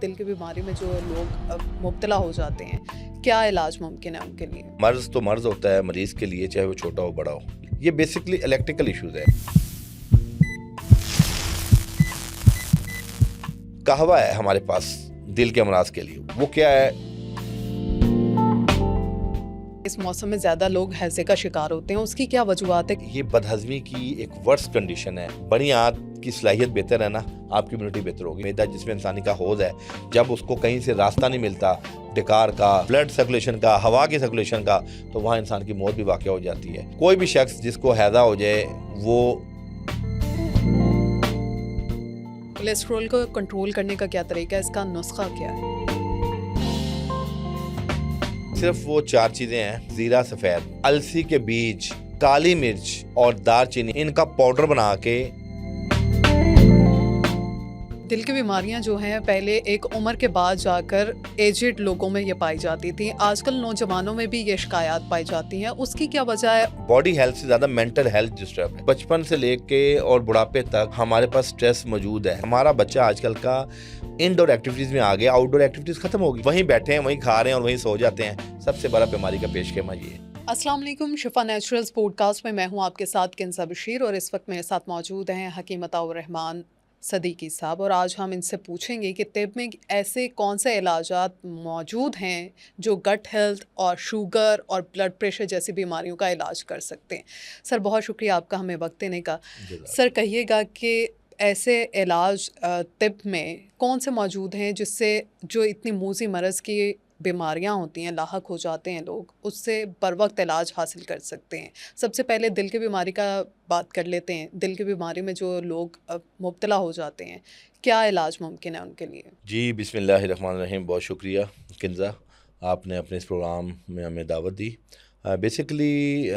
दिल की बीमारी में जो लोग मुब्तला हो जाते हैं, क्या इलाज मुमकिन है उनके लिए? मर्ज तो मर्ज होता है मरीज के लिए, चाहे वो छोटा हो बड़ा हो। ये बेसिकली इलेक्ट्रिकल इश्यूज है। कहवा है हमारे पास दिल के अमराज के लिए, वो क्या है? इस मौसम में ज़्यादा लोग हैज़े का शिकार होते हैं, उसकी क्या वजूहत है? ये बदहजमी की एक वर्स्ट कंडीशन है। बड़ी आंत की सलाहियत बेहतर है ना, आपकी इम्यूनिटी बेहतर होगी। मैदा जिसमें इंसानी का हौज है, जब उसको कहीं से रास्ता नहीं मिलता डकार का, ब्लड सर्कुलेशन का, हवा की सर्कुलेशन का, तो वहाँ इंसान की मौत भी वाक़या हो जाती है। कोई भी शख्स जिसको हैज़ा हो जाए वो कोलेस्ट्रॉल को कंट्रोल करने का क्या तरीका है, इसका नुस्खा क्या है? सिर्फ वो 4 चीजें हैं: जीरा सफेद, अलसी के बीज, काली मिर्च और दालचीनी। इनका पाउडर बना के दिल की बीमारियां जो हैं पहले एक उम्र के बाद जाकर एजेड लोगों में ये पाई जाती थी, आजकल नौजवानों में भी ये शिकायत पाई जाती हैं। उसकी क्या वजह है? बॉडी हेल्थ से ज्यादा मेंटल हेल्थ डिस्टर्ब है। बचपन से लेके और बुढ़ापे तक हमारे पास स्ट्रेस मौजूद है। हमारा बच्चा आजकल का इनडोर एक्टिविटीज में आ गया, आउटडोर एक्टिविटीज खत्म हो गई। वहीं बैठे हैं, वहीं खा रहे हैं और वहीं सो जाते हैं। सबसे बड़ा बीमारी का पेशखेमा ये है। अस्सलाम वालेकुम, शिफा नेचुरल्स पॉडकास्ट में मैं हूं आपके साथ किंसा बशीर और इस वक्त मेरे साथ मौजूद हैं हकीम अताउर रहमान सदीकी साहब। और आज हम इनसे पूछेंगे कि तिब में ऐसे कौन से इलाजात मौजूद हैं जो गट हेल्थ और शुगर और ब्लड प्रेशर जैसी बीमारियों का इलाज कर सकते हैं। सर, बहुत शुक्रिया आपका हमें वक्त देने का। सर, कहिएगा कि ऐसे इलाज तिब में कौन से मौजूद हैं जिससे जो इतनी मूजी मरज़ की बीमारियां होती हैं, लाहक हो जाते हैं लोग, उससे बर वक्त इलाज हासिल कर सकते हैं। सबसे पहले दिल की बीमारी का बात कर लेते हैं। दिल की बीमारी में जो लोग मुब्तला हो जाते हैं, क्या इलाज मुमकिन है उनके लिए? जी, बिस्मिल्लाहिर्रहमानिर्रहीम। बहुत शुक्रिया किंजा, आपने अपने इस प्रोग्राम में हमें दावत दी। बेसिकली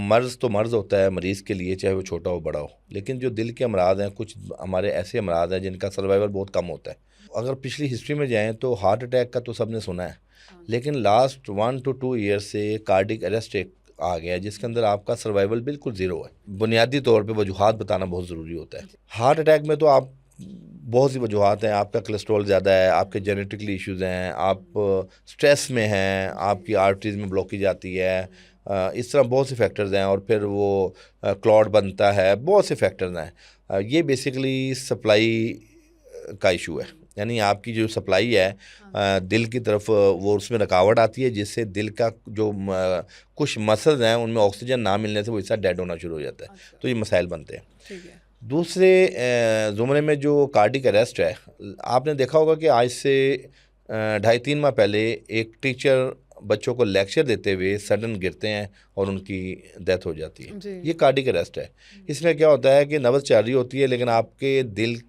मर्ज़ तो मर्ज़ होता है मरीज़ के लिए, चाहे वो छोटा हो बड़ा हो। लेकिन जो दिल के अमराज हैं, कुछ हमारे ऐसे अमराज हैं जिनका सर्वाइवल बहुत कम होता है। अगर पिछली हिस्ट्री में जाएं तो हार्ट अटैक का तो सबने सुना है, लेकिन लास्ट 1 to 2 ईयर से कार्डिक अरेस्ट एक आ गया है जिसके अंदर आपका सर्वाइवल बिल्कुल ज़ीरो है। बुनियादी तौर पे वजूहात बताना बहुत ज़रूरी होता है। हार्ट अटैक में तो आप बहुत सी वजूहात हैं। आपका कोलेस्ट्रॉल ज़्यादा है, आपके जेनेटिकली इश्यूज़ हैं, आप स्ट्रेस में हैं, आपकी आर्टरीज में ब्लॉकेज आती है, इस तरह बहुत से फैक्टर्स हैं। और फिर वो क्लॉट बनता है, बहुत से फैक्टर्स हैं। ये बेसिकली सप्लाई का इशू है, यानी आपकी जो सप्लाई है दिल की तरफ, वो उसमें रुकावट आती है जिससे दिल का जो कुछ मसल्स हैं उनमें ऑक्सीजन ना मिलने से वो हिस्सा डेड होना शुरू हो जाता है। तो ये मसाइल बनते हैं। ठीक है। दूसरे ज़ुमरे में जो कार्डिक अरेस्ट है, आपने देखा होगा कि आज से 2.5-3 माह पहले एक टीचर बच्चों को लेक्चर देते हुए सडन गिरते हैं और उनकी डेथ हो जाती है। ये कार्डिक अरेस्ट है। इसमें क्या होता है कि नब्ज़ चल रही होती है लेकिन आपके दिल,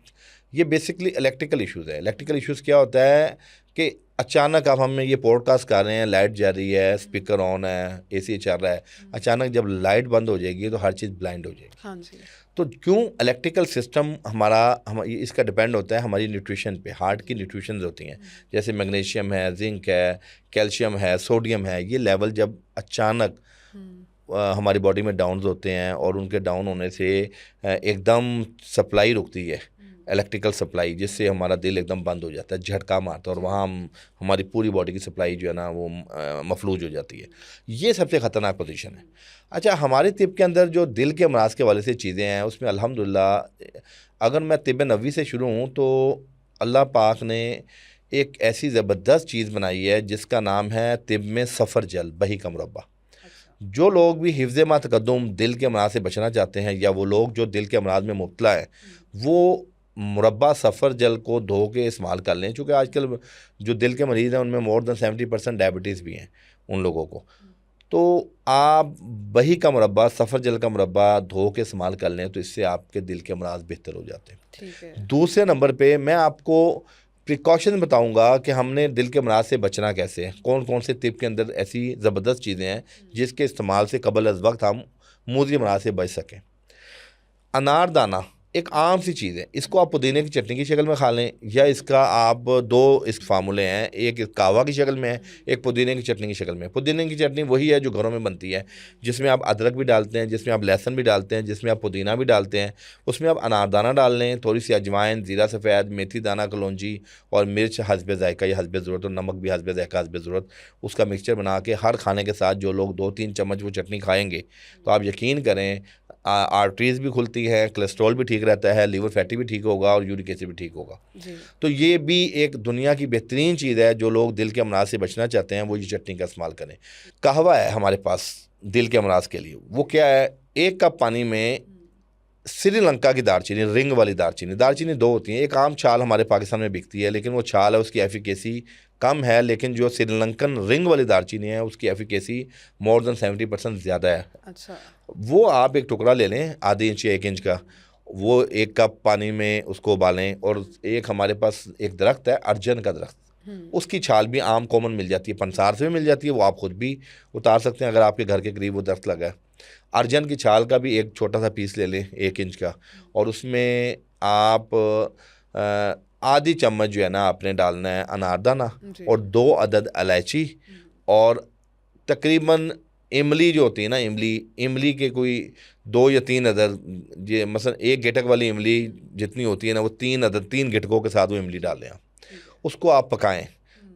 ये बेसिकली इलेक्ट्रिकल इश्यूज़ है। इलेक्ट्रिकल इश्यूज़ क्या होता है कि अचानक अब हम ये पॉडकास्ट कर रहे हैं, लाइट जा रही है, स्पीकर ऑन है, एसी चल रहा है, अचानक जब लाइट बंद हो जाएगी तो हर चीज़ ब्लाइंड हो जाएगी। हाँ जी। तो क्यों इलेक्ट्रिकल सिस्टम इसका डिपेंड होता है हमारी न्यूट्रिशन पे। हार्ट की न्यूट्रिशंस होती हैं, जैसे मैग्नीशियम है, जिंक है, कैल्शियम है, सोडियम है। ये लेवल जब अचानक हमारी बॉडी में डाउन होते हैं और उनके डाउन होने से एकदम सप्लाई रुकती है, इलेक्ट्रिकल सप्लाई, जिससे हमारा दिल एकदम बंद हो जाता है, झटका मारता है और वहाँ हमारी पूरी बॉडी की सप्लाई जो है ना वो मफलूज हो जाती है। ये सबसे ख़तरनाक पोजीशन है। अच्छा, हमारे तिब के अंदर जो दिल के अमराज के वाले से चीज़ें हैं उसमें अल्हम्दुलिल्लाह, अगर मैं तिब नबवी से शुरू हूँ तो अल्लाह पाक ने एक ऐसी ज़बरदस्त चीज़ बनाई है जिसका नाम है तिब में सफ़र जल, बही का मुरब्बा। जो लोग भी हिफ्ज़ मा तक़द्दुम दिल के अमराज से बचना चाहते हैं, या वो लोग जो दिल के अमराज में मुब्तला हैं, वो मुरब्बा सफ़र जल को धो के इस्तेमाल कर लें। चूँकि आजकल जो दिल के मरीज़ हैं उनमें मोर देन 70% डायबिटीज़ भी हैं उन लोगों को। तो आप बही का मुरब्बा, सफ़र जल का मुरब्बा धो के इस्तेमाल कर लें तो इससे आपके दिल के अमराज बेहतर हो जाते हैं। ठीक है। दूसरे नंबर पे मैं आपको प्रिकॉशन बताऊंगा कि हमने दिल के अमराज से बचना कैसे है। कौन कौन से तिब के अंदर ऐसी ज़बरदस्त चीज़ें हैं जिसके इस्तेमाल से कबल अज़ वक्त हम मूज़ी अमराज से बच सकें। अनारदाना एक आम सी चीज़ है, इसको आप पुदीने की चटनी की शक्ल में खा लें, या इसका आप दो इस फार्मूले हैं, एक कहवा की शक्ल में है, एक पुदीने की चटनी की शक्ल में। पुदीने की चटनी वही है जो घरों में बनती है, जिसमें आप अदरक भी डालते हैं, जिसमें आप लहसुन भी डालते हैं, जिसमें आप पुदीना भी डालते हैं, उसमें आप अनारदाना डाल लें, थोड़ी सी अजवाइन, ज़ीरा सफ़ेद, मेथी दाना, कलौंजी और मिर्च हस्बे ज़ायका या हस्बे ज़रूरत, और नमक भी हस्बे ज़ायका हस्बे ज़रूरत। उसका मिक्सचर बना के हर खाने के साथ जो लोग 2-3 चम्मच वो चटनी खाएँगे, तो आप यकीन करें आर्टरीज़ भी खुलती हैं, कोलेस्ट्रॉल भी ठीक रहता है, लीवर फैटी भी ठीक होगा और यूरिक एसिड भी ठीक होगा। जी। तो ये भी एक दुनिया की बेहतरीन चीज़ है, जो लोग दिल के अमराज से बचना चाहते हैं वो ये चटनी का इस्तेमाल करें। कहवा है हमारे पास दिल के अमराज के लिए, वो क्या है, 1 कप पानी में श्रीलंका की दालचीनी, रिंग वाली दालचीनी, दालचीनी 2 होती हैं, एक आम छाल हमारे पाकिस्तान में बिकती है, लेकिन वो छाल है उसकी एफिकेसी कम है, लेकिन जो श्रीलंकन रिंग वाली दालचीनी है उसकी एफिकेसी मोर देन 70% ज़्यादा है। अच्छा। वो आप एक टुकड़ा ले लें आधे इंच या 1 इंच का, वो 1 कप पानी में उसको उबालें, और एक हमारे पास एक दरख्त है अर्जन का दरख्त, उसकी छाल भी आम कॉमन मिल जाती है, पंसार से भी मिल जाती है, वो आप खुद भी उतार सकते हैं अगर आपके घर के करीब वो दरख्त लगा है। अर्जन की छाल का भी एक छोटा सा पीस ले लें 1 इंच का, और उसमें आप आधी चम्मच जो है ना आपने डालना है अनारदाना, और 2 अदद इलायची, और तकरीबन इमली जो होती है ना, इमली के कोई 2 या 3 अदद, ये मसलन 1 गिटक वाली इमली जितनी होती है ना, वो 3 अदद, 3 गिटकों के साथ वो इमली डाल लें आप, उसको आप पकाएं,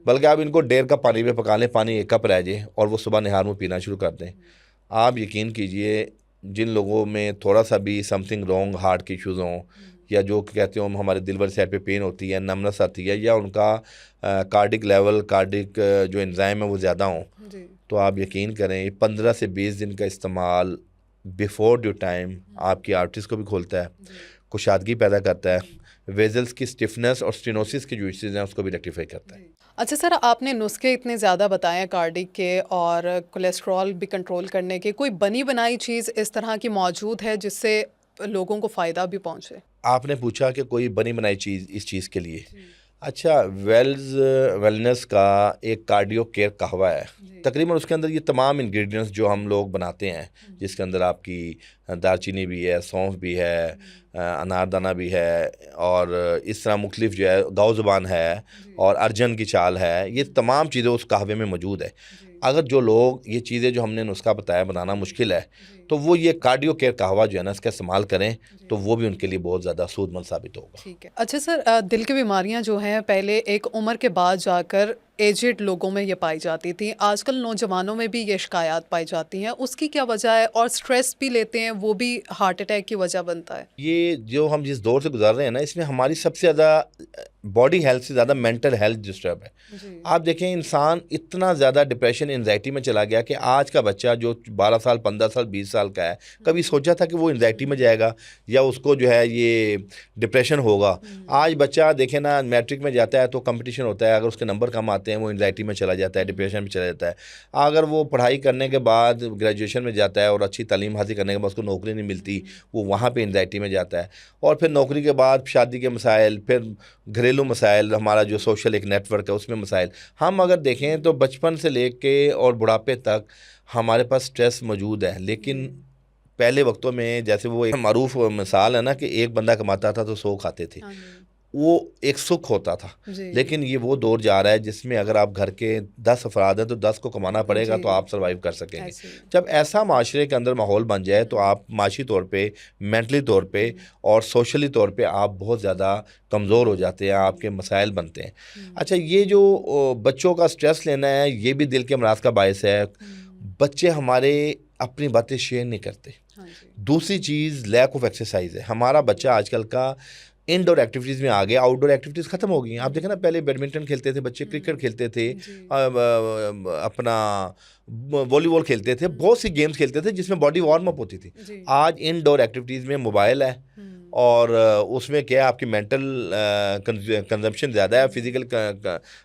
बल्कि आप इनको 1.5 कप पानी में पका लें, पानी 1 कप रह जाए, और वो सुबह निहार में पीना शुरू कर दें। आप यकीन कीजिए, जिन लोगों में थोड़ा सा भी समथिंग रॉन्ग हार्ट के इश्यूज़ हों, या जो कहते हो हमारे दिल वाली साइड पे पेन होती है, नमनस आती है, या उनका कार्डिक लेवल, कार्डिक जो एंजाइम है वो ज़्यादा हों, तो आप यकीन करें 15 से 20 दिन का इस्तेमाल बिफोर ड्यू टाइम आपकी आर्टरीज़ को भी खोलता है, कुशादगी पैदा करता है, वेजल्स की स्टिफनेस और स्टेनोसिस की जो इश्यूज़ हैं उसको भी रेक्टिफाई करता है। अच्छा सर, आपने नुस्खे इतने ज़्यादा बताए हैं कार्डिक के और कोलेस्ट्रॉल भी कंट्रोल करने के, कोई बनी बनाई चीज़ इस तरह की मौजूद है जिससे लोगों को फ़ायदा भी पहुँचे? आपने पूछा कि कोई बनी बनाई चीज़ इस चीज़ के लिए। अच्छा, वेलनेस का एक कार्डियो केयर कहवा है, तकरीबन उसके अंदर ये तमाम इंग्रेडिएंट्स जो हम लोग बनाते हैं, जिसके अंदर आपकी दालचीनी भी है, सौंफ भी है, अनारदाना भी है, और इस तरह मुख्तलिफ जो है गाओ ज़ुबान है, और अर्जन की चाल है, ये तमाम चीज़ें उस कहवे में मौजूद है। अगर जो लोग ये चीज़ें जो हमने नुस्खा बताया बनाना मुश्किल है, तो वो ये कार्डियो केयर कहवा जो है ना इसका इस्तेमाल करें, तो वो भी उनके लिए बहुत ज़्यादा सूदमंद साबित होगा। ठीक है। अच्छा सर, दिल की बीमारियां जो हैं पहले एक उम्र के बाद जाकर एजेड लोगों में ये पाई जाती थी, आजकल नौजवानों में भी ये शिकायत पाई जाती हैं, उसकी क्या वजह है? और स्ट्रेस भी लेते हैं, वो भी हार्ट अटैक की वजह बनता है। ये जो हम जिस दौर से गुजार रहे हैं ना, इसमें हमारी सबसे ज़्यादा बॉडी हेल्थ से ज़्यादा मेंटल हेल्थ डिस्टर्ब है। आप देखें, इंसान इतना ज़्यादा डिप्रेशन, एंजाइटी में चला गया कि आज का बच्चा जो 12 साल, 15 साल, 20 साल का है, कभी सोचा था कि वो एंजाइटी में जाएगा या उसको जो है ये डिप्रेशन होगा? आज बच्चा देखें ना, मैट्रिक में जाता है तो कंपटीशन होता है, अगर उसके नंबर कम आते हैं वो एंजाइटी में चला जाता है, डिप्रेशन में चला जाता है। अगर वो पढ़ाई करने के बाद ग्रेजुएशन में जाता है और अच्छी तालीम हासिल करने के बाद उसको नौकरी नहीं मिलती, वो वहाँ पे एंजाइटी में जाता है, और फिर नौकरी के बाद शादी के मसाइल, फिर घरेलू मसाइल, हमारा जो सोशल एक नेटवर्क है उसमें मसाइल। हम अगर देखें तो बचपन से लेके और बुढ़ापे तक हमारे पास स्ट्रेस मौजूद है, लेकिन पहले वक्तों में जैसे वो एक मारूफ मिसाल है ना कि एक बंदा कमाता था तो 100 खाते थे, वो एक सुख होता था। लेकिन ये वो दौर जा रहा है जिसमें अगर आप घर के 10 अफराद हैं तो 10 को कमाना पड़ेगा तो आप सर्वाइव कर सकेंगे। जब ऐसा माशरे के अंदर माहौल बन जाए तो आप माशी तौर पे, मेंटली तौर पे और सोशली तौर पे आप बहुत ज़्यादा कमज़ोर हो जाते हैं, आपके मसाइल बनते हैं। अच्छा, ये जो बच्चों का स्ट्रेस लेना है ये भी दिल के अमराज का बायस है। बच्चे हमारे अपनी बातें शेयर नहीं करते। दूसरी चीज़ लैक ऑफ एक्सरसाइज है। हमारा बच्चा आजकल का इंडोर एक्टिविटीज़ में आ गया, आउटडोर एक्टिविटीज़ ख़त्म हो गई। आप देखें ना, पहले बैडमिंटन खेलते थे बच्चे, क्रिकेट खेलते थे, अपना वॉलीबॉल खेलते थे, बहुत सी गेम्स खेलते थे जिसमें बॉडी वार्म अप होती थी। आज इंडोर एक्टिविटीज़ में मोबाइल है, और उसमें क्या है, आपकी मेंटल कंजम्पशन ज़्यादा है, फिजिकल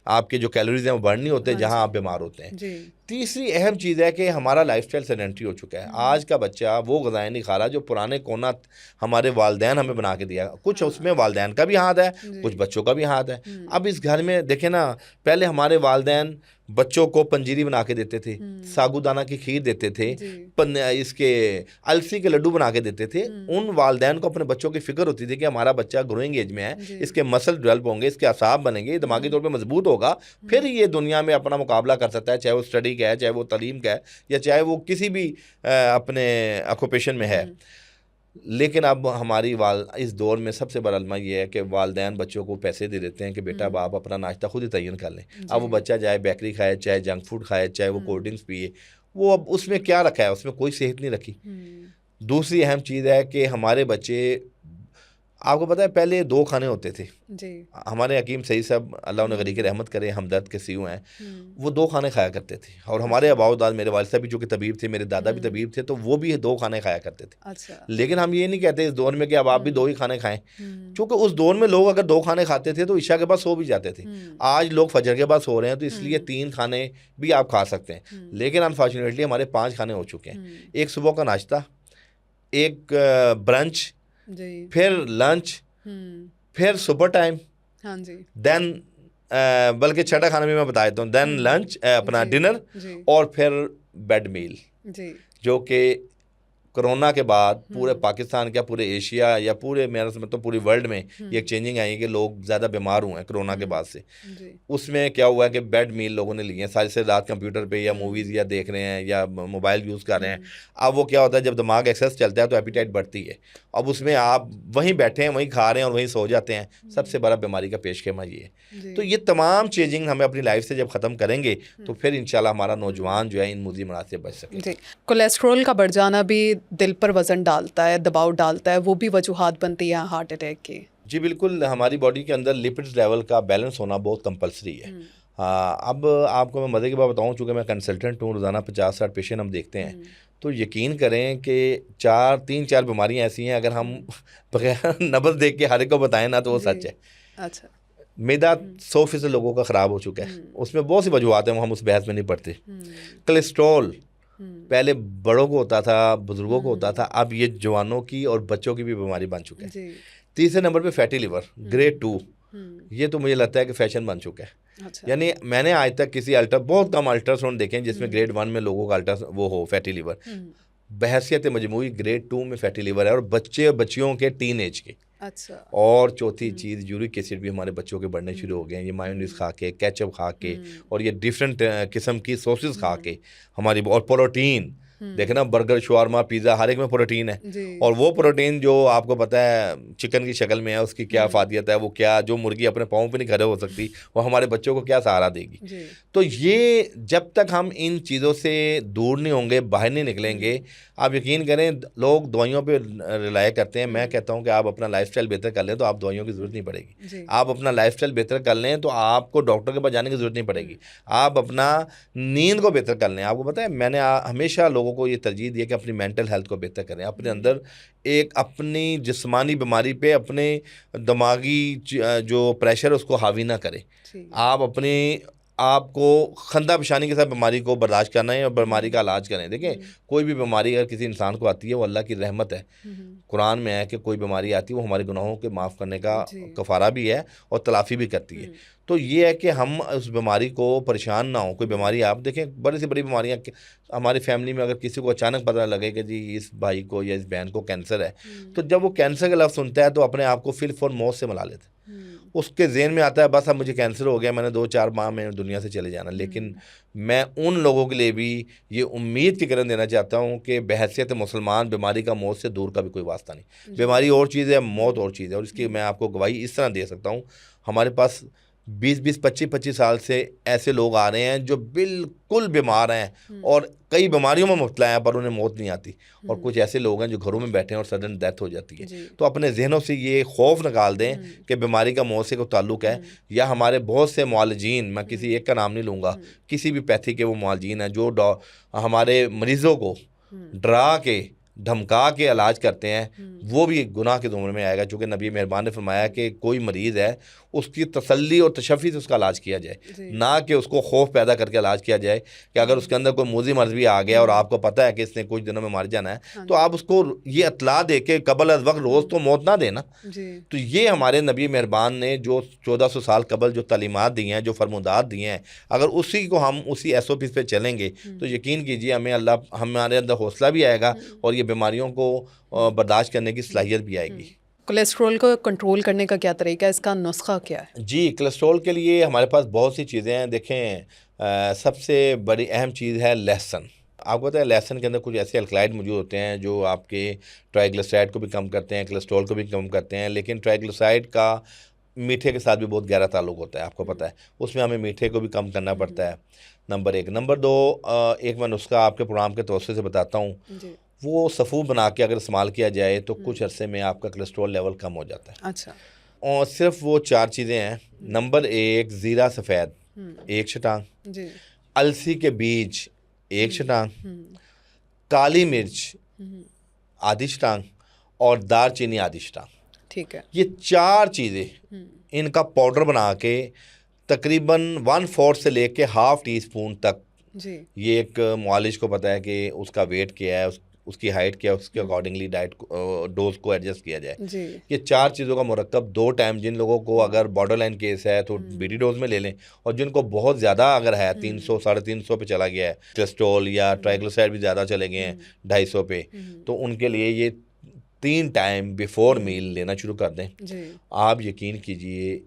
आपके जो कैलोरीज हैं वो बर्न नहीं होते, जहां आप बीमार होते हैं। तीसरी अहम चीज़ है कि हमारा लाइफस्टाइल सेडेंटरी हो चुका है। आज का बच्चा वो ग़िज़ाएं नहीं खा रहा जो पुराने कोना हमारे वालिदैन हमें बना के दिया। कुछ उसमें वालिदैन का भी हाथ है, कुछ बच्चों का भी हाथ है। अब इस घर में देखें ना, पहले हमारे वालिदैन बच्चों को पंजीरी बना के देते थे, साबूदाना की खीर देते थे, इसके अलसी के लड्डू बना के देते थे। उन वालिदैन को अपने बच्चों की फिक्र होती थी कि हमारा बच्चा ग्रोइंग एज में है, इसके मसल डेवलप होंगे, इसके असाब बनेंगे, दिमागी तौर पे मजबूत होगा, फिर ये दुनिया में अपना मुकाबला कर सकता है, चाहे वो स्टडी का है, चाहे वो तालीम का है, या चाहे वो किसी भी अपने ऑक्यूपेशन में है। लेकिन अब हमारी इस दौर में सबसे बड़ा अलमा ये है कि वालिदैन बच्चों को पैसे दे देते हैं कि बेटा आप अपना नाश्ता खुद ही तैयार कर लें। अब वो बच्चा चाहे बेकरी खाए, चाहे जंक फूड खाए, चाहे वो कोल्ड ड्रिंक्स पिए, वो अब उसमें क्या रखा है, उसमें कोई सेहत नहीं रखी। दूसरी अहम चीज़ है कि हमारे बच्चे, आपको पता है पहले 2 खाने होते थे जी। हमारे हकीम सही साहब अल्लाह उन्हें गनी की रहमत करे, हमदर्द के सीयू हैं, वो 2 खाने खाया करते थे। और हमारे अबाउदाद, मेरे वालिद साहब भी जो कि तबीब थे, मेरे दादा भी तबीब थे, तो वो भी 2 खाने खाया करते थे। अच्छा। लेकिन हम ये नहीं कहते इस दौर में कि अब आप भी 2 ही खाने खाएं, क्योंकि उस दौर में लोग अगर 2 खाने खाते थे तो इशा के बाद सो भी जाते थे। आज लोग फजर के बाद सो रहे हैं, तो इसलिए 3 खाने भी आप खा सकते हैं। लेकिन अनफॉर्चुनेटली हमारे 5 खाने हो चुके हैं। एक सुबह का नाश्ता, एक ब्रंच, फिर लंच, फिर सुपर टाइम, हाँ जी, देन बल्कि छठा खाना भी मैं बता देता हूँ, देन लंच, अपना डिनर, और फिर बेड मील, जो कि कोरोना के बाद पूरे पाकिस्तान क्या पूरे एशिया या पूरे मेरा समझ तो पूरी वर्ल्ड में ये एक चेंजिंग आई है कि लोग ज़्यादा बीमार हुए हैं कोरोना के बाद से। उसमें क्या हुआ है कि बेड मील लोगों ने लिए हैं, सारी से रात कंप्यूटर पे या मूवीज़ या देख रहे हैं या मोबाइल यूज़ कर रहे हैं। अब वो क्या होता है, जब दिमाग एक्सेस चलता है तो एपिटाइट बढ़ती है। अब उसमें आप वहीं बैठे हैं, वहीं खा रहे हैं और वहीं सो जाते हैं। सबसे बड़ा बीमारी का पेशखेमा ये है। तो ये तमाम चेंजिंग हमें अपनी लाइफ से जब ख़त्म करेंगे तो फिर इंशाल्लाह हमारा नौजवान जो है इन मुज़ी मराज से बच सके। कोलेस्ट्रॉल का बढ़ जाना भी दिल पर वज़न डालता है, दबाव डालता है, वो भी वजूहात बनती है हार्ट अटैक की। जी बिल्कुल, हमारी बॉडी के अंदर लिपिड्स लेवल का बैलेंस होना बहुत कंपलसरी है। हाँ, अब आपको मैं मज़े की बात बताऊँ, चूँकि मैं कंसल्टेंट हूँ, रोज़ाना 50-60 पेशेंट हम देखते हैं, तो यकीन करें कि 3-4 बीमारियाँ ऐसी हैं, अगर हम बगैर नब्ज़ देख के हर एक को बताएं ना तो वो सच है। अच्छा। मैदा 100% लोगों का ख़राब हो चुका है, उसमें बहुत सी वजूहत हैं, हम उस बहस में नहीं पड़ते। कोलेस्ट्रॉल पहले बड़ों को होता था, बुजुर्गों को होता था, अब ये जवानों की और बच्चों की भी बीमारी बन चुका है। तीसरे नंबर पे फैटी लिवर ग्रेड 2, ये तो मुझे लगता है कि फैशन बन चुका है। अच्छा। यानी मैंने आज तक किसी बहुत कम अल्ट्रासाउंड देखे जिसमें ग्रेड 1 में लोगों का वो हो फैटी लिवर। बहैसियत मजमूई ग्रेड 2 में फैटी लिवर है, और बच्चे और बच्चियों के टीन एज के। अच्छा। और चौथी चीज़, यूरिक एसिड भी हमारे बच्चों के बढ़ने शुरू हो गए हैं, ये मायोनीज खा के, केचप खा के, और ये डिफरेंट किस्म की सॉसेस खा के हमारी। और प्रोटीन देखे ना, बर्गर, शवारमा, पिज़्ज़ा, हर एक में प्रोटीन है। और वो प्रोटीन जो आपको पता है चिकन की शक्ल में है, उसकी क्या फादियत है, वो क्या, जो मुर्गी अपने पाँव पे नहीं खड़े हो सकती, वो हमारे बच्चों को क्या सहारा देगी। तो ये जब तक हम इन चीज़ों से दूर नहीं होंगे, बाहर नहीं निकलेंगे, आप यकीन करें लोग दवाइयों पे रिलाय करते हैं। मैं कहता हूं कि आप अपना लाइफस्टाइल बेहतर कर लें तो आप दवाइयों की ज़रूरत नहीं पड़ेगी। आप अपना लाइफस्टाइल बेहतर कर लें तो आपको डॉक्टर के पास जाने की ज़रूरत नहीं पड़ेगी। आप अपना नींद को बेहतर कर लें। आपको पता है, मैंने हमेशा लोगों को ये तरजीह दी है कि अपनी मेंटल हेल्थ को बेहतर करें, अपने अंदर एक अपनी जिस्मानी बीमारी पे अपने दिमागी जो प्रेशर उसको हावी ना करें। आप आपको खंदा पेशानी के साथ बीमारी को बर्दाश्त करना है और बीमारी का इलाज करें। देखें, कोई भी बीमारी अगर किसी इंसान को आती है वो अल्लाह की रहमत है। कुरान में है कि कोई बीमारी आती है वो हमारे गुनाहों के माफ़ करने का कफ़ारा भी है और तलाफ़ी भी करती है। तो ये है कि हम उस बीमारी को परेशान ना हो। कोई बीमारी, आप देखें बड़ी से बड़ी बीमारियाँ हमारी फैमिली में, अगर किसी को अचानक पता लगे कि जी इस भाई को या इस बहन को कैंसर है, तो जब वो कैंसर का लफ्ज़ सुनता है तो अपने आप को फिल फॉर मौत से मिला लेता है। उसके ज़हन में आता है बस अब मुझे कैंसर हो गया, मैंने 2-4 माह में दुनिया से चले जाना। लेकिन मैं उन लोगों के लिए भी ये उम्मीद की किरण देना चाहता हूँ कि बहैसियत मुसलमान बीमारी का मौत से दूर का भी कोई वास्ता नहीं। बीमारी और चीज़ है, मौत और चीज़ है। और इसकी मैं आपको गवाही इस तरह दे सकता हूँ, हमारे पास 20-20, 25-25 साल से ऐसे लोग आ रहे हैं जो बिल्कुल बीमार हैं और कई बीमारियों में मुब्तला हैं पर उन्हें मौत नहीं आती। और कुछ ऐसे लोग हैं जो घरों में बैठे हैं और सडन डेथ हो जाती है। तो अपने जहनों से ये खौफ निकाल दें कि बीमारी का मौत से कोई ताल्लुक़ है। या हमारे बहुत से मुआलिजीन, मैं किसी एक का नाम नहीं लूँगा, किसी भी पैथी के वो मुआलिजीन हैं जो हमारे मरीज़ों को डरा के धमका के इलाज करते हैं, वो भी गुनाह के ज़ुमरे में आएगा। चूँकि नबी मेहरबान ने फरमाया कि कोई मरीज़ है उसकी तसल्ली और तशफ़ी से उसका इलाज किया जाए, ना कि उसको खौफ पैदा करके इलाज किया जाए कि अगर उसके अंदर कोई मूजी मर्ज भी आ गया और आपको पता है कि इसने कुछ दिनों में मर जाना है, तो आप उसको ये इत्तला दे के कबल अज़ वक्त रोज़ तो मौत ना देना। तो ये हमारे नबी मेहरबान ने जो 1400 साल कबल जो तालीमात दी हैं, जो फरमुदात दिए हैं, अगर उसी को हम उसी SOP पे चलेंगे तो यकीन कीजिए हमारे अंदर हौसला भी आएगा और ये बीमारियों को बर्दाश्त करने की सलाहियत भी आएगी। कोलेस्ट्रॉल को कंट्रोल करने का क्या तरीका है, इसका नुस्खा क्या है? जी, कोलेस्ट्रॉल के लिए हमारे पास बहुत सी चीज़ें हैं। देखें, सबसे बड़ी अहम चीज़ है लहसुन। आपको पता है लहसुन के अंदर कुछ ऐसे अल्कलाइड मौजूद होते हैं जो आपके ट्राइग्लिसराइड को भी कम करते हैं, कोलेस्ट्रॉल को भी कम करते हैं। लेकिन ट्राइग्लिसराइड का मीठे के साथ भी बहुत गहरा ताल्लुक होता है, आपको पता है। उसमें हमें मीठे को भी कम करना पड़ता है, नंबर 1। नंबर 2, एक मैं नुस्खा आपके प्रोग्राम के तवज्जुह से बताता हूँ, वो सफ़ू बना के अगर इस्तेमाल किया जाए तो कुछ अरसे में आपका कोलेस्ट्रॉल लेवल कम हो जाता है। अच्छा। और सिर्फ वो 4 चीज़ें हैं। नंबर 1, ज़ीरा सफ़ेद 1 छटांग, अलसी के बीज 1 छटांग, काली मिर्च आधी छटांग और दालचीनी आधी छटांग। ठीक है। ये 4 चीज़ें इनका पाउडर बना के तकरीबन 1/4 से लेके ½ टीस्पून तक, ये एक मुआलिज को पता है कि उसका वेट क्या है, उसकी हाइट क्या है, उसके अकॉर्डिंगली डाइट डोज को एडजस्ट किया जाए। ये 4 चीज़ों का मुरक्कब 2 टाइम, जिन लोगों को अगर बॉर्डर लाइन केस है तो BT डोज में ले लें, और जिनको बहुत ज़्यादा अगर है 300 350 पे चला गया है कोलेस्ट्रॉल या ट्राइग्लिसराइड भी ज़्यादा चले गए हैं 250 पे, तो उनके लिए ये 3 टाइम बिफोर मील लेना शुरू कर दें। आप यकीन कीजिए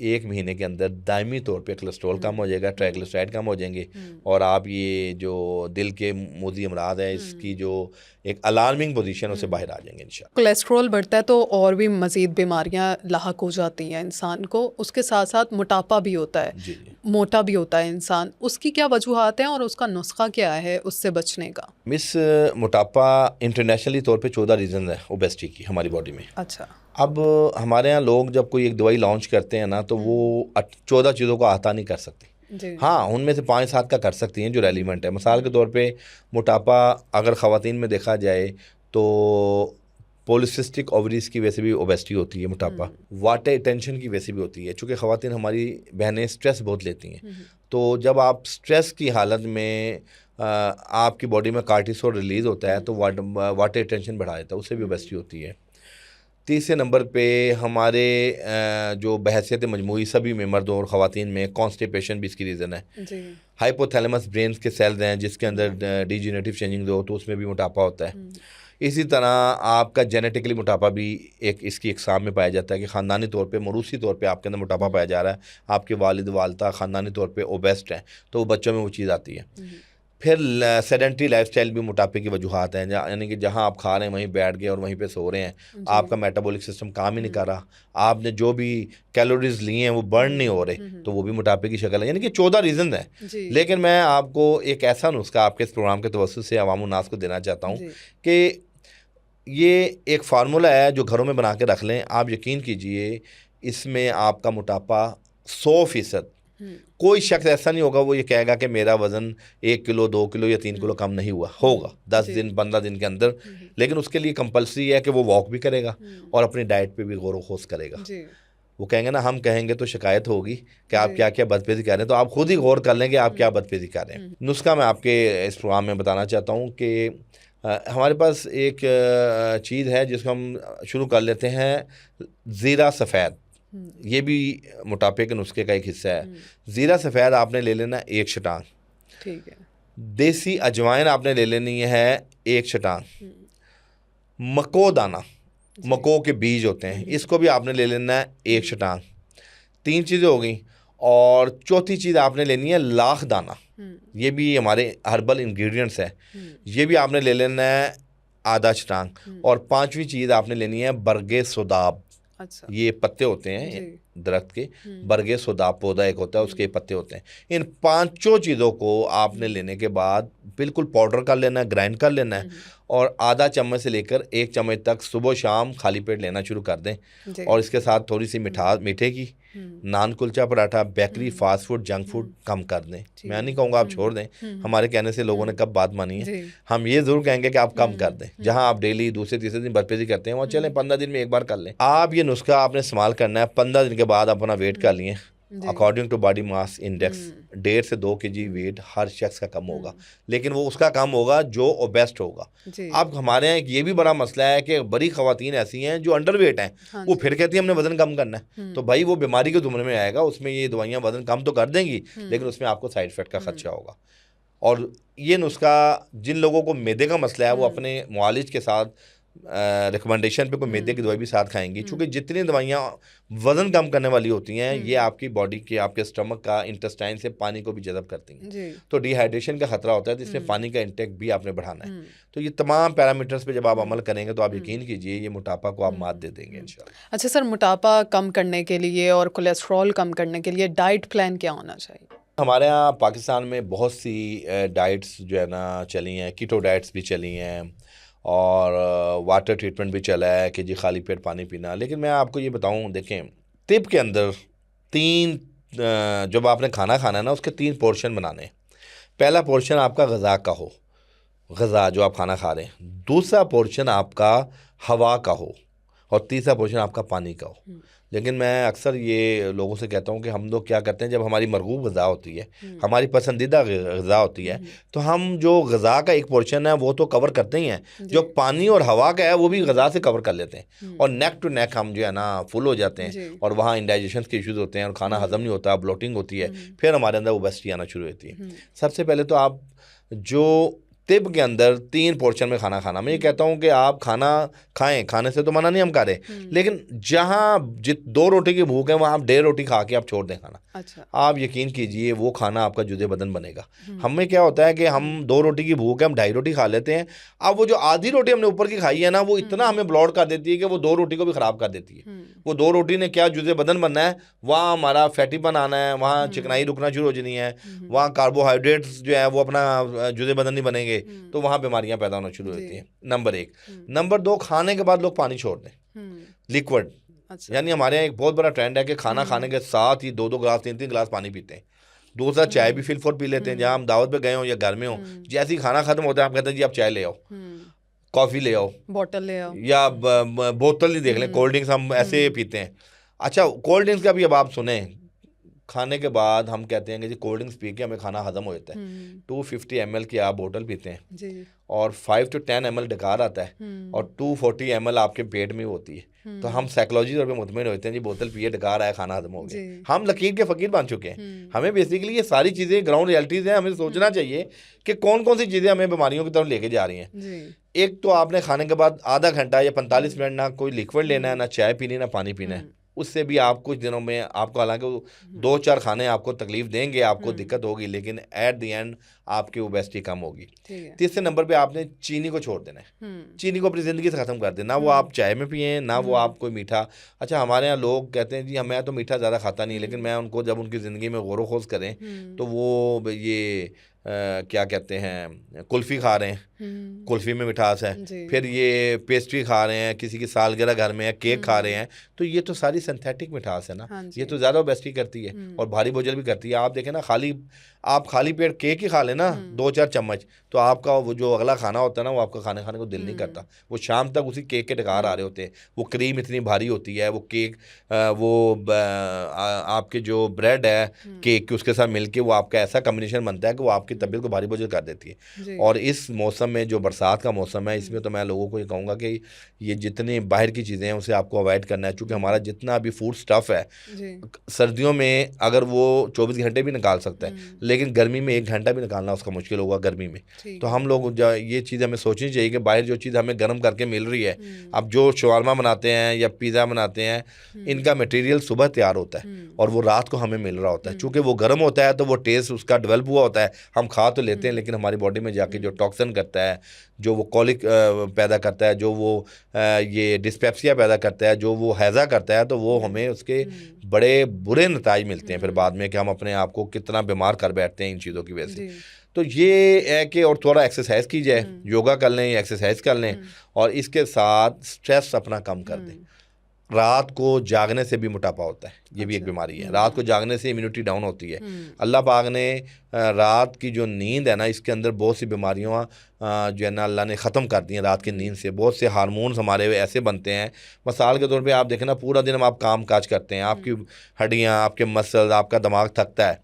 1 महीने के अंदर दायमी तौर पे कोलेस्ट्रॉल कम हो जाएगा, ट्राइग्लिसराइड कम हो जाएंगे, और आप ये जो दिल के मूजी अमराज है इसकी जो एक अलार्मिंग पोजीशन उससे बाहर आ जाएंगे इंशाल्लाह। कोलेस्ट्रॉल बढ़ता है तो और भी मज़ीद बीमारियां लाहक हो जाती हैं इंसान को, उसके साथ साथ मोटापा भी होता है। जी, मोटा भी होता है इंसान, उसकी क्या वजूहात हैं और उसका नुस्खा क्या है उससे बचने का? मिस, मोटापा इंटरनेशनली तौर पे 14 रीज़न है ओबेसिटी की हमारी बॉडी में। अच्छा। अब हमारे यहाँ लोग जब कोई एक दवाई लॉन्च करते हैं ना, तो वो 14 चीज़ों को अहाता नहीं कर सकते। हाँ, उनमें से 5-7 का कर सकती हैं जो रेलिवेंट है। मिसाल के तौर पे मोटापा अगर ख़वातीन में देखा जाए तो पॉलीसिस्टिक ओवरीज की वजह से भी ओबेसिटी होती है मोटापा, वाटर टेंशन की वजह से भी होती है। चूँकि ख़वातीन हमारी बहनें स्ट्रेस बहुत लेती हैं, तो जब आप स्ट्रेस की हालत में आपकी बॉडी में कार्टिसोल रिलीज़ होता है तो वाटर टेंशन बढ़ा देता है, उससे भी ओबेसिटी होती है। तीसरे नंबर पे हमारे जो बहसियत मजमूई सभी में मर्द और ख़वातीन में कॉन्स्टिपेशन भी इसकी रीज़न है। हाइपोथैलेमस ब्रेन के सेल्स हैं जिसके अंदर डिजेनरेटिव चेंजिंग हो, तो उसमें भी मोटापा होता है। इसी तरह आपका जेनेटिकली मोटापा भी एक इसकी इकसाम में पाया जाता है कि ख़ानदानी तौर पे, मरूसी तौर पे आपके अंदर मोटापा पाया जा रहा है, आपके वालिद वालदा ख़ानदानी तौर पे ओबेस्ट हैं, तो वो बच्चों में वो चीज़ आती है। फिर सेडेंट्री लाइफस्टाइल भी मोटापे की वजूहात हैं, यानी कि जहाँ आप खा रहे हैं वहीं बैठ गए और वहीं पे सो रहे हैं, आपका मेटाबॉलिक सिस्टम काम ही नहीं कर रहा, आपने जो भी कैलोरीज ली हैं वो बर्न नहीं हो रहे, तो वो भी मोटापे की शक्ल है। यानी कि 14 रीज़न हैं। लेकिन मैं आपको एक ऐसा नुस्खा आपके इस प्रोग्राम के तवज्जुह से अवाम नास को देना चाहता हूँ कि ये एक फार्मूला है जो घरों में बना के रख लें। आप यकीन कीजिए इसमें आपका मोटापा 100%, कोई शख्स ऐसा नहीं होगा वो ये कहेगा कि मेरा वज़न 1 किलो 2 किलो या 3 किलो कम नहीं हुआ, होगा 10 दिन 15 दिन के अंदर। लेकिन उसके लिए कंपलसरी है कि वो वॉक भी करेगा और अपनी डाइट पे भी गौर व खोज करेगा। वो कहेंगे ना, हम कहेंगे तो शिकायत होगी कि आप क्या क्या बदपेजी कर रहे हैं, तो आप खुद ही गौर कर लें कि आप क्या बदपेजी कर रहे हैं। नुस्खा मैं आपके इस प्रोग्राम में बताना चाहता हूँ कि हमारे पास एक चीज़ है जिसको हम शुरू कर लेते हैं, ज़ीरा सफ़ेद। ये भी मोटापे के नुस्खे का एक हिस्सा है। ज़ीरा सफ़ेद आपने ले लेना 1 छटांग, ठीक है। देसी अजवाइन आपने ले लेनी है 1 छटांग, मको दाना, मको के बीज होते हैं, इसको भी आपने ले लेना है 1 छटांग। 3 चीज़ें हो गई। और चौथी चीज़ आपने लेनी है लाख दाना, ये भी हमारे हर्बल इंग्रेडिएंट्स है, ये भी आपने ले लेना है आधा छटांग। और 5वीं चीज़ आपने लेनी है बरगे सोदाब। अच्छा। ये पत्ते होते हैं दरख्त के, बरगे सोदाब पौधा एक होता है, उसके पत्ते होते हैं। इन 5 चीज़ों को आपने लेने के बाद बिल्कुल पाउडर कर लेना है, ग्राइंड कर लेना है, और आधा चम्मच से लेकर 1 चम्मच तक सुबह शाम खाली पेट लेना शुरू कर दें। और इसके साथ थोड़ी सी मीठे की naan kulcha paratha, bakery, fast food, junk food कम कर दें। मैं नहीं कहूँगा आप छोड़ दें, हमारे कहने से लोगों ने कब बात मानी है। हम ये ज़रूर कहेंगे कि आप कम कर दें। जहाँ आप डेली दूसरे तीसरे दिन बदपेजी करते हैं वहाँ चलें 15 दिन में एक बार कर लें। आप ये नुस्खा आपने इस्तेमाल करना है, 15 दिन के बाद अपना वेट कर लिए according to body mass index 1.5 से 2 kg वेट हर शख्स का कम होगा, लेकिन वो उसका कम होगा जो ओबेस्ट होगा। अब हमारे यहाँ ये भी बड़ा मसला है कि बड़ी ख़वातीन ऐसी हैं जो अंडर वेट हैं, वो फिर कहती हैं हमने वज़न कम करना है, तो भाई वो बीमारी के ज़ुमरे में आएगा। उसमें ये दवाइयाँ वज़न कम तो कर देंगी, लेकिन उसमें आपको साइड इफेक्ट का खर्चा होगा। और ये नुस्खा जिन लोगों को मैदे का मसला है वो अपने मुआलिज के साथ रिकमेंडेशन पे कोई मैदे की दवाई भी साथ खाएंगी, क्योंकि जितनी दवाइयाँ वज़न कम करने वाली होती हैं ये आपकी बॉडी के, आपके स्टमक का, इंटेस्टाइन से पानी को भी जज़ब करती हैं, तो डिहाइड्रेशन का खतरा होता है, तो इसमें पानी का इंटेक भी आपने बढ़ाना है। तो ये तमाम पैरामीटर्स पे जब आप अमल करेंगे तो आप यकीन कीजिए ये मोटापा को आप मात दे देंगे इंशाल्लाह। अच्छा सर, मोटापा कम करने के लिए और कोलेस्ट्रॉल कम करने के लिए डाइट प्लान क्या होना चाहिए? हमारे यहाँ पाकिस्तान में बहुत सी डाइट्स जो है ना चली हैं, कीटो डाइट्स भी चली हैं और वाटर ट्रीटमेंट भी चला है कि जी खाली पेट पानी पीना। लेकिन मैं आपको ये बताऊं, देखें तिब के अंदर 3 जब आपने खाना खाना है ना उसके 3 पोर्शन बनाने हैं। पहला पोर्शन आपका ग़ज़ा का हो, ग़ज़ा जो आप खाना खा रहे हैं, दूसरा पोर्शन आपका हवा का हो और तीसरा पोर्शन आपका पानी का हो। लेकिन मैं अक्सर ये लोगों से कहता हूँ कि हम लोग क्या करते हैं, जब हमारी मरगूब ग़ज़ा होती है, हमारी पसंदीदा ग़ज़ा होती है, तो हम जो ग़ज़ा का एक पोर्शन है वो तो कवर करते ही हैं, जो पानी और हवा का है वो भी ग़ज़ा से कवर कर लेते हैं, और नेक टू नेक हम जो है ना फुल हो जाते हैं, और वहाँ इंडाइजेशन के इश्यूज़ होते हैं और खाना हज़म नहीं होता, ब्लोटिंग होती है, फिर हमारे अंदर ओबेसिटी आना शुरू होती है। सबसे पहले तो आप जो तिब के अंदर 3 पोर्शन में खाना खाना, मैं ये कहता हूँ कि आप खाना खाएं, खाने से तो मना नहीं हम कर रहे, लेकिन जहाँ 2 रोटी की भूख है वहाँ आप 1.5 रोटी खा के आप छोड़ दें खाना। अच्छा। आप यकीन कीजिए वो खाना आपका जुज़े बदन बनेगा। हमें क्या होता है कि हम 2 रोटी की भूख है, हम 2.5 रोटी खा लेते हैं। अब वो जो आधी रोटी हमने ऊपर की खाई है ना वो इतना हमें ब्लॉट कर देती है कि वो 2 रोटी को भी ख़राब कर देती है। वो 2 रोटी ने क्या जुज़े बदन बनना है, वहाँ हमारा फैटीपन आना है, वहाँ चिकनाई रुकना शुरू हो जानी है, वहाँ कार्बोहाइड्रेट्स जो है वो अपना जुज़े बदन नहीं बनेंगे, तो वहाँ बीमारियां पैदा होना शुरू होती हैं। नंबर 1। नंबर 2, खाने के बाद लोग पानी छोड़ दें, लिक्विड। अच्छा। यानी हमारे यहाँ एक बहुत बड़ा ट्रेंड है कि खाना खाने के साथ ही 2-2 गिलास 3-3 गिलास पानी पीते हैं। दूसरा चाय भी फिल फॉर पी लेते हैं, जहाँ हम दावत पे गए हों या घर में हों, जैसे ही खाना खत्म होता है आप कहते हैं जी आप चाय ले आओ, कॉफ़ी ले आओ, बोतल ले आओ, या बोतल ही देख लें, कोल्ड ड्रिंक्स हम ऐसे पीते हैं। अच्छा, कोल्ड ड्रिंक्स का भी अब आप सुने, खाने के बाद हम कहते हैं कि जी कोल्ड ड्रिंक्स पी के हमें खाना हजम हो जाता है। 250 ml की आप बोतल पीते हैं जी, और 5 to 10 ml डकार आता है और 240 ml आपके पेट में होती है। तो हम साइकोलॉजी तौर पे मुतमिन होते हैं जी बोतल पिए डकार आया खाना हजम हो गया। हम लकीर के फ़कीर बन चुके हैं। हमें बेसिकली ये सारी चीज़ें ग्राउंड रियलिटीज़ हैं। हमें सोचना चाहिए कि कौन कौन सी चीज़ें हमें बीमारियों की तरफ लेके जा रही हैं। एक तो आपने खाने के बाद आधा घंटा या 45 मिनट ना कोई लिक्विड लेना है, ना चाय पीनी, ना पानी पीना है। उससे भी आप कुछ दिनों में आपको, हालांकि 2-4 खाने आपको तकलीफ देंगे, आपको दिक्कत होगी, लेकिन एट द एंड आपकी ओबेसिटी कम होगी। तीसरे नंबर पे आपने चीनी को छोड़ देना है। चीनी को अपनी ज़िंदगी से ख़त्म कर देना। वो आप चाय में पिए, ना वो आप कोई मीठा। अच्छा, हमारे यहाँ लोग कहते हैं जी मैं तो मीठा ज़्यादा खाता नहीं, लेकिन मैं उनको जब उनकी ज़िंदगी में गौर खोज करें तो वो ये क्या कहते हैं, कुल्फ़ी खा रहे हैं, कुल्फ़ी में मिठास है, फिर ये पेस्ट्री खा रहे हैं, किसी की सालगिरह घर में है, केक खा रहे हैं, तो ये तो सारी सिंथेटिक मिठास है ना। ये तो ज़्यादा ओबेसिटी करती है और भारी बोझल भी करती है। आप देखें ना, आप खाली पेट केक ही खा लेना 2-4 चम्मच, तो आपका वो जो अगला खाना होता है ना वो आपका खाने को दिल नहीं करता। वो शाम तक उसी केक के डकार आ रहे होते हैं। वो क्रीम इतनी भारी होती है, वो केक आपके जो ब्रेड है केक के उसके साथ मिलके वो आपका ऐसा कम्बिनेशन बनता है कि वो आपकी तबीयत को भारी बोझल कर देती है। और इस मौसम में, जो बरसात का मौसम है, इसमें तो मैं लोगों को ये कहूँगा कि ये जितनी बाहर की चीज़ें हैं उसे आपको अवॉइड करना है, क्योंकि हमारा जितना अभी फूड स्टफ़ है सर्दियों में अगर वो 24 घंटे भी निकाल सकता है, लेकिन गर्मी में 1 घंटा भी निकालना उसका मुश्किल होगा गर्मी में। तो हम लोग ये चीज़ हमें सोचनी चाहिए कि बाहर जो चीज़ हमें गर्म करके मिल रही है, अब जो शवारमा बनाते हैं या पिज़्ज़ा बनाते हैं, इनका मटेरियल सुबह तैयार होता है और वो रात को हमें मिल रहा होता है। चूँकि वो गर्म होता है तो वो टेस्ट उसका डेवलप हुआ होता है, हम खा तो लेते हैं, लेकिन हमारी बॉडी में जाके जो टॉक्सिन करता है, जो वो कॉलिक पैदा करता है, जो वो ये डिस्पेप्सिया पैदा करता है, जो वो हैज़ा करता है, तो वो हमें उसके बड़े बुरे नताइज मिलते हैं फिर बाद में, कि हम अपने आप को कितना बीमार कर बैठते हैं इन चीज़ों की वजह से। तो ये है कि और थोड़ा एक्सरसाइज की जाए, योगा कर लें, एक्सरसाइज कर लें, और इसके साथ स्ट्रेस अपना कम कर दें। रात को जागने से भी मोटापा होता है, ये भी एक बीमारी है। रात को जागने से इम्यूनिटी डाउन होती है। अल्लाह पाक ने रात की जो नींद है ना, इसके अंदर बहुत सी बीमारियाँ जो है ना अल्लाह ने ख़त्म कर दी हैं रात की नींद से। बहुत से हार्मोन्स हमारे ऐसे बनते हैं, मिसाल के तौर पे आप देखें ना, पूरा दिन हम आप काम काज करते हैं, आपकी हड्डियाँ, आपके मसल्स, आपका दिमाग थकता है।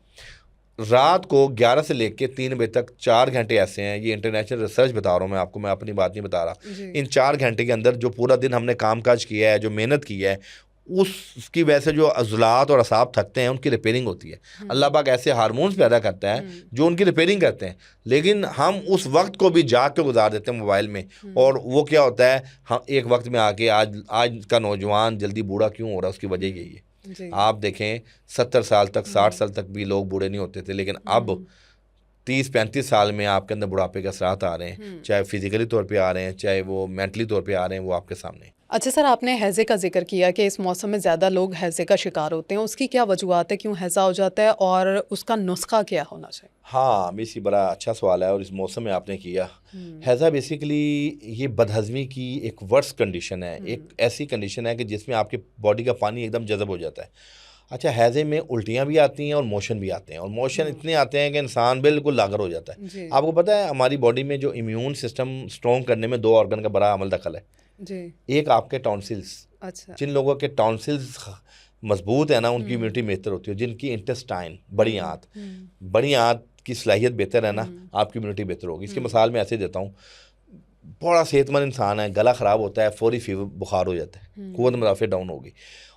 रात को 11 से लेके 3 बजे तक 4 घंटे ऐसे हैं, ये इंटरनेशनल रिसर्च बता रहा हूँ मैं आपको, मैं अपनी बात नहीं बता रहा। इन 4 घंटे के अंदर जो पूरा दिन हमने काम काज किया है, जो मेहनत की है, उसकी वजह से जो अज़लात और असाब थकते हैं उनकी रिपेयरिंग होती है। अल्लाह पाक ऐसे हार्मोन्स पैदा करता है जो उनकी रिपेयरिंग करते हैं, लेकिन हम उस वक्त को भी जाग के गुजार देते हैं मोबाइल में। और वो क्या होता है, हम एक वक्त में आके आज का नौजवान जल्दी बूढ़ा क्यों हो रहा है, उसकी वजह यही है। आप देखें 70 साल तक, 60 साल तक भी लोग बूढ़े नहीं होते थे, लेकिन अब 30-35 साल में आपके अंदर बुढ़ापे के असरात आ रहे हैं, चाहे फिजिकली तौर पे आ रहे हैं, चाहे वो मेंटली तौर पे आ रहे हैं, वो आपके सामने। अच्छा सर, आपने हैज़े का जिक्र किया कि इस मौसम में ज़्यादा लोग हैज़े का शिकार होते हैं, उसकी क्या वजूहत है, क्यों हैज़ा हो जाता है और उसका नुस्खा क्या होना चाहिए? हाँ, बेसी बड़ा अच्छा सवाल है और इस मौसम में आपने किया। हैज़ा बेसिकली ये बदहज़मी की एक वर्स्ट कंडीशन है, एक ऐसी कंडीशन है कि जिसमें आपके बॉडी का पानी एकदम जज़ब हो जाता है। अच्छा, हैज़े में उल्टियाँ भी आती हैं और मोशन भी आते हैं, और मोशन इतने आते हैं कि इंसान बिल्कुल लागर हो जाता है। आपको पता है हमारी बॉडी में जो इम्यून सिस्टम स्ट्रॉन्ग करने में 2 ऑर्गन का बड़ा अमल दखल है। एक आपके टॉन्सिल्स, जिन लोगों के टॉन्सिल्स मजबूत है ना, उनकी इम्यूनिटी बेहतर होती है। जिनकी इंटेस्टाइन, बड़ी आंत की सलाहियत बेहतर है ना, आपकी इम्यूनिटी बेहतर होगी। इसकी मिसाल मैं ऐसे देता हूँ, बड़ा सेहतमंद इंसान है, गला ख़राब होता है, फौरी फीवर, बुखार हो जाता है, क़ुव्वत मुदाफ़ा डाउन होगी।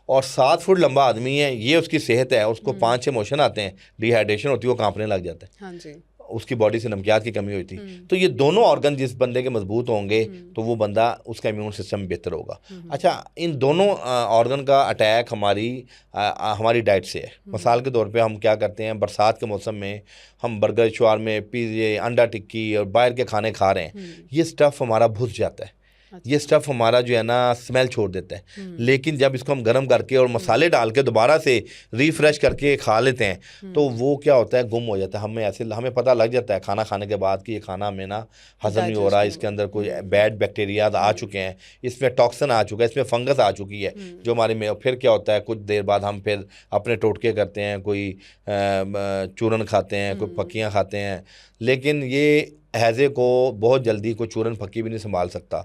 और 7 फुट लंबा आदमी है, ये उसकी सेहत है, उसको 5-6 मोशन आते हैं, डिहाइड्रेशन होती है, वो कांपने लग जाता है। हाँ जी। उसकी बॉडी से नमकियात की कमी हुई थी। तो ये दोनों ऑर्गन जिस बंदे के मजबूत होंगे तो वो बंदा, उसका इम्यून सिस्टम बेहतर होगा। अच्छा, इन दोनों ऑर्गन का अटैक हमारी डाइट से है। मिसाल के तौर पे हम क्या करते हैं, बरसात के मौसम में हम बर्गर, शवारमे, पिज़्ज़े, अंडा टिक्की और बाहर के खाने खा रहे हैं, ये स्टफ़ हमारा घुस जाता है। ये स्टफ़ हमारा जो है ना स्मेल छोड़ देता है, लेकिन जब इसको हम गर्म करके और मसाले डाल के दोबारा से रिफ़्रेश करके खा लेते हैं तो वो क्या होता है, गुम हो जाता है। हमें पता लग जाता है खाना खाने के बाद कि ये खाना हमें ना हज़म नहीं हो रहा, इसके अंदर कोई बैड बैक्टीरिया आ चुके हैं, इसमें टॉक्सिन आ चुका है, इसमें फंगस आ चुकी है जो हमारे में। फिर क्या होता है, कुछ देर बाद हम फिर अपने टोटके करते हैं, कोई चूरन खाते हैं, कोई पक्कियाँ खाते हैं, लेकिन ये हैज़े को बहुत जल्दी कोई चूरन फक्की भी नहीं संभाल सकता।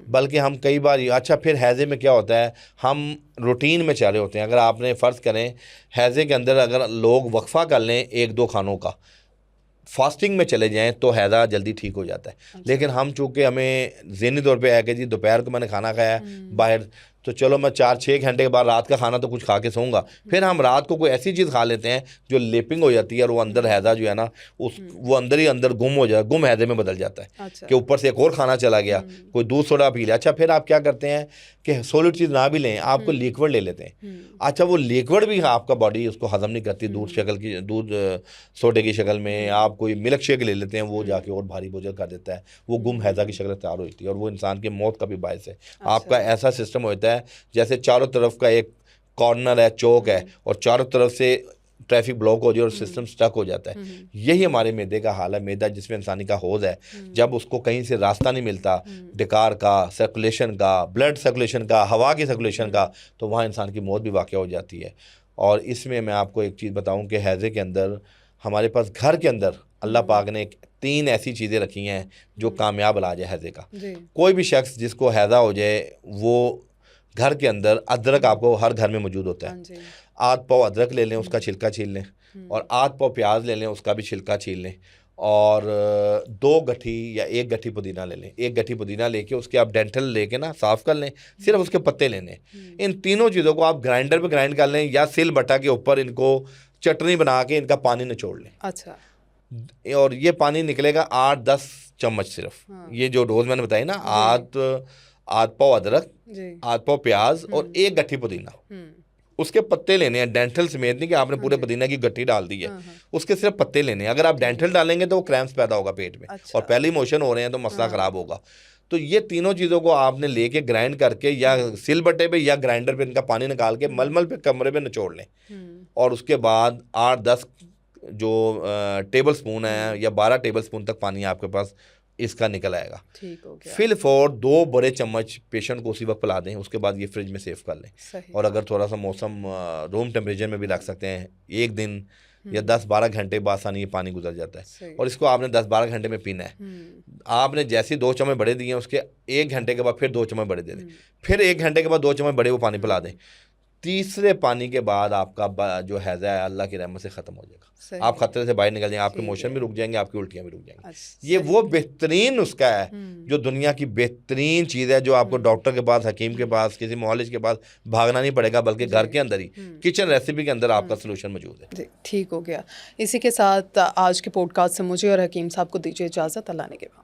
बल्कि हम कई बार, अच्छा फिर हैज़े में क्या होता है, हम रूटीन में चल रहे होते हैं। अगर आपने फ़र्ज़ करें हैज़े के अंदर अगर लोग वक्फ़ा कर लें 1-2 खानों का, फास्टिंग में चले जाएं तो हैज़ा जल्दी ठीक हो जाता है। लेकिन हम चूँकि हमें ज़हनी तौर पे है कि जी दोपहर को मैंने खाना खाया बाहर, तो चलो मैं 4-6 घंटे के बाद रात का खाना तो कुछ खा के सोऊंगा, फिर हम रात को कोई ऐसी चीज़ खा लेते हैं जो लेपिंग हो जाती है और वो अंदर हैज़ा जो है ना वो अंदर ही अंदर गुम हो जाए, गुम हैज़े में बदल जाता है। कि ऊपर से एक और खाना चला गया, कोई दूध सोडा पी लिया। अच्छा, फिर आप क्या करते हैं कि सॉलिड चीज़ ना भी लें, आपको लिक्विड ले लेते हैं। अच्छा, वो लिक्विड भी आपका बॉडी उसको हज़म नहीं करती, दूध सोडे की शक्ल में। आप कोई मिल्क शेक ले लेते हैं, वो जाके और भारी बोझल कर देता है, वो गुम हैज़ा की शक्ल तैयार होती है और वो इंसान की मौत का भी बायस है। आपका ऐसा सिस्टम होता है जैसे चारों तरफ का एक कॉर्नर है, चौक है, और चारों तरफ से ट्रैफिक ब्लॉक हो जाए और सिस्टम स्टक हो जाता है। यही हमारे मैदे का हाल है। मैदा जिसमें इंसानी का हौज है, जब उसको कहीं से रास्ता नहीं मिलता, डकार का, सर्कुलेशन का, ब्लड सर्कुलेशन का, हवा की सर्कुलेशन का, तो वहाँ इंसान की मौत भी वाक़या हो जाती है। और इसमें मैं आपको एक चीज़ बताऊँ कि हैज़े के अंदर हमारे पास घर के अंदर अल्लाह पाक ने 3 ऐसी चीज़ें रखी हैं जो कामयाब इलाज है हैज़े का। कोई भी शख्स जिसको हैज़ा हो जाए, वो घर के अंदर अदरक आपको हर घर में मौजूद होता है। आध पाव अदरक ले लें, उसका छिलका छील लें, और आध पाव प्याज ले लें, उसका भी छिलका छील लें, और 2 गट्ठी या 1 गट्ठी पुदीना ले लें। 1 गट्ठी पुदीना लेके उसके आप डेंटल लेके ना साफ़ कर लें, सिर्फ उसके पत्ते लेने। इन तीनों चीज़ों को आप ग्राइंडर पे ग्राइंड कर लें या सिल बटा के ऊपर इनको चटनी बना के इनका पानी निचोड़ लें। अच्छा, और ये पानी निकलेगा 8-10 चम्मच सिर्फ। ये जो डोज मैंने बताई ना, आध पाव अदरक, आध पाव प्याज और 1 गट्ठी पुदीना, उसके पत्ते लेने हैं, डेंटल समेत नहीं कि आपने पूरे पुदीना की गट्ठी डाल दी है, उसके सिर्फ पत्ते लेने हैं। अगर आप डेंटल डालेंगे तो वो क्रैम्प्स पैदा होगा पेट में, और पहले ही मोशन हो रहे हैं तो मसला ख़राब होगा। तो ये तीनों चीज़ों को आपने लेके ग्राइंड करके या सिल बट्टे पे या ग्राइंडर पे इनका पानी निकाल के मलमल पे कमरे पे निचोड़ लें, और उसके बाद 8-10 जो टेबल स्पून है या 12 टेबल स्पून तक पानी आपके पास इसका निकल आएगा। ठीक हो गया। फिल फॉर 2 बड़े चम्मच पेशेंट को उसी वक्त पिला दें, उसके बाद ये फ्रिज में सेव कर लें। सही। और अगर थोड़ा सा मौसम रूम टेम्परेचर में भी रख सकते हैं, 1 दिन या 10-12 घंटे बाद आसानी ये पानी गुजर जाता है। सही। और इसको आपने 10-12 घंटे में पीना है। आपने जैसे 2 चम्मच बड़े दिए उसके 1 घंटे के बाद फिर 2 चम्मच बड़े दे दें, फिर 1 घंटे के बाद 2 चम्मच बड़े वो पानी पिला दें। तीसरे पानी के बाद आपका जो हैज़ा है अल्लाह की रहमत से ख़त्म हो जाएगा। सही। आप खतरे से बाहर निकल जाएंगे, आपके ठीक मोशन है। भी रुक जाएंगे, आपकी उल्टियाँ भी रुक जाएंगी। अच्छा, ये सही। वो बेहतरीन नुस्खा है जो दुनिया की बेहतरीन चीज़ है, जो आपको डॉक्टर के पास, हकीम के पास, किसी मुआलिज के पास भागना नहीं पड़ेगा, बल्कि घर के अंदर ही किचन रेसिपी के अंदर आपका सोल्यूशन मौजूद है। जी, ठीक हो गया। इसी के साथ आज के पॉडकास्ट से मुझे और हकीम साहब को दीजिए इजाज़त। अल्लाह ने के बाद।